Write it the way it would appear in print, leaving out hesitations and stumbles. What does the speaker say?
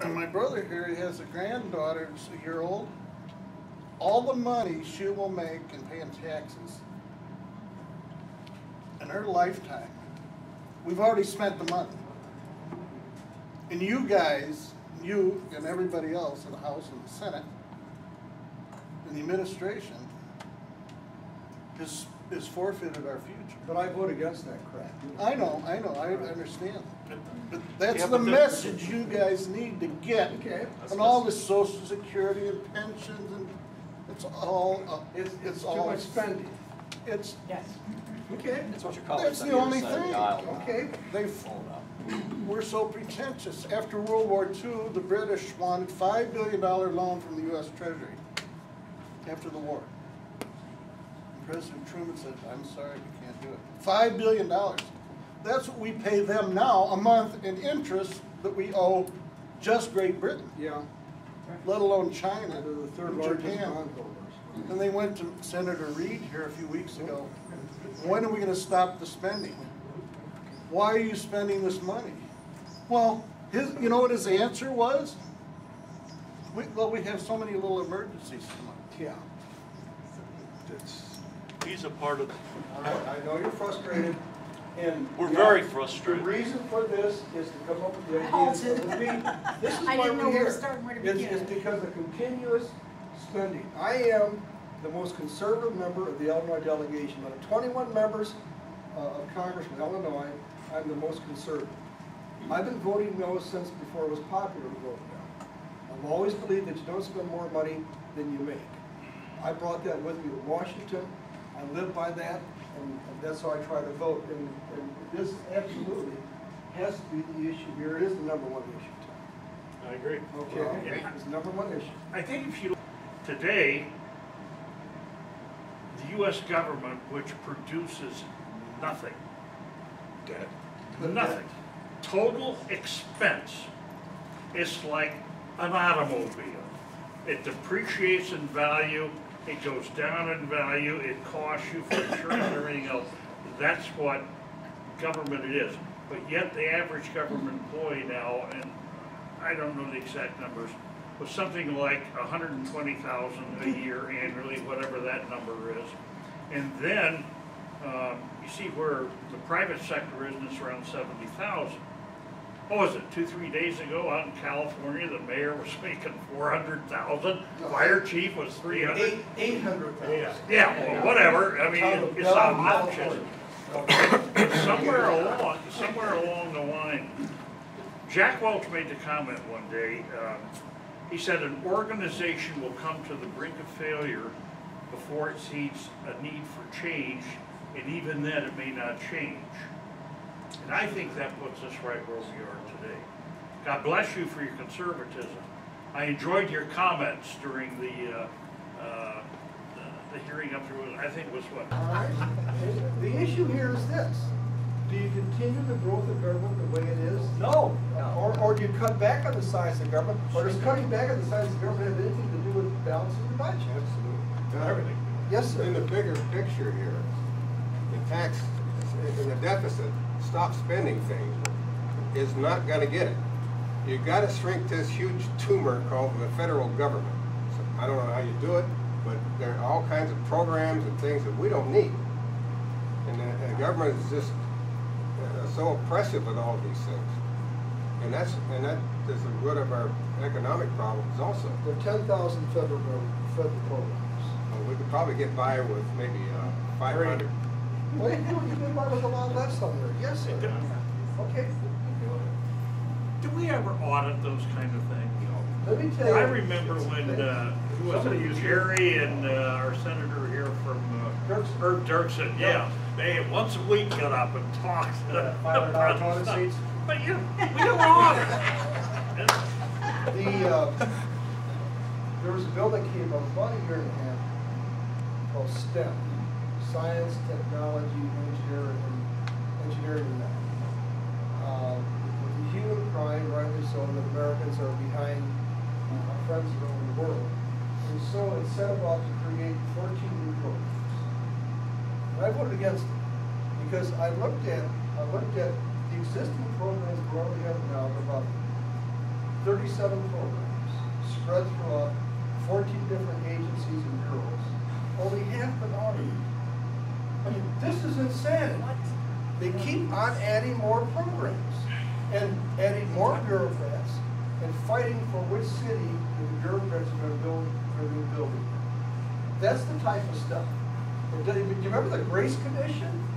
And my brother here, he has a granddaughter who's a year old. All the money she will make in paying taxes in her lifetime, we've already spent the money. And you guys, you and everybody else in the House and the Senate, and the administration, has forfeited our future. But I vote against that crap. I know, I understand. But that's the message you guys need to get. Okay. And all this Social Security and pensions and it's all It's all too much spending. It's Yes. Okay. That's what your colleagues that's on the other only side of thing. the aisle want. Okay. We're so pretentious. After World War II, the British wanted $5 billion loan from the U.S. Treasury after the war. President Truman said, I'm sorry, we can't do it. $5 billion. That's what we pay them now a month in interest that we owe just Great Britain, Yeah. let alone China, They're the third and largest Japan. bondholders. And they went to Senator Reid here a few weeks ago. When are we going to stop the spending? Why are you spending this money? Well, you know what his answer was? We have so many little emergencies come up. Yeah. He's a part of, I know you're frustrated, and we're yeah, very the frustrated. reason for this is to come up with the Halted. ideas. This is I why didn't know we're where to here. start and where to It's begin. because of continuous spending. I am the most conservative member of the Illinois delegation. Out of 21 members of Congress from Illinois, I'm the most conservative. I've been voting no since before it was popular to vote no. I've always believed that you don't spend more money than you make. I brought that with me to Washington. I live by that, and that's how I try to vote. And this absolutely has to be the issue here. It is the number one issue, Tom. I agree. Okay, it's the number one issue. I think if you, today, the U.S. government, which produces nothing, nothing, total expense is like an automobile. It depreciates in value, it goes down in value, it costs you for insurance and everything else. That's what government is. But yet the average government employee now, and I don't know the exact numbers, was something like $120,000 a year annually, whatever that number is. And then you see where the private sector is, and it's around 70,000. What was it, 2-3 days ago out in California, the mayor was making 400,000, fire chief was 300. 800,000. Yeah, well, whatever. I mean, it's obnoxious. Somewhere along the line, Jack Welch made the comment one day. He said an organization will come to the brink of failure before it sees a need for change, and even then it may not change. And I think that puts us right where we are today. God bless you for your conservatism. I enjoyed your comments during the hearing up there. I think it was what? All right. The issue here is this. Do you continue the growth of government the way it is? No. Or do you cut back on the size of government? Or does cutting back on the size of government have anything to do with balancing the budget? Absolutely. Everything. Yes, sir. In the bigger picture here, the tax, in the deficit, stop spending things is not going to get it. You've got to shrink this huge tumor called the federal government. So I don't know how you do it, but there are all kinds of programs and things that we don't need. And the government is just so oppressive with all of these things. And that is the root of our economic problems also. There are 10,000 federal programs. We could probably get by with maybe 500. Well, you can buy with a lot less on there. Yes, sir. Okay. Do we ever audit those kind of things? Let me tell you. I remember when, who was it, Jerry and our senator here from Herb Dirksen, yeah. They once a week got up and talked about toilet stuff. seats. But we don't audit. There was a bill that came up about a year and a half called STEM, Science, Technology, Engineering and Math. With the hue and cry, rightly so, that Americans are behind our friends around the world. And so it set about to create 14 new programs. And I voted against it because I looked at the existing programs we already have now. They're about 37 programs spread throughout 14 different agencies and bureaus. Only half been audited. I mean, this is insanity. They keep on adding more programs and adding more bureaucrats and fighting for which city the bureaucrats are going to build their new building. That's the type of stuff. Do you remember the Grace Commission?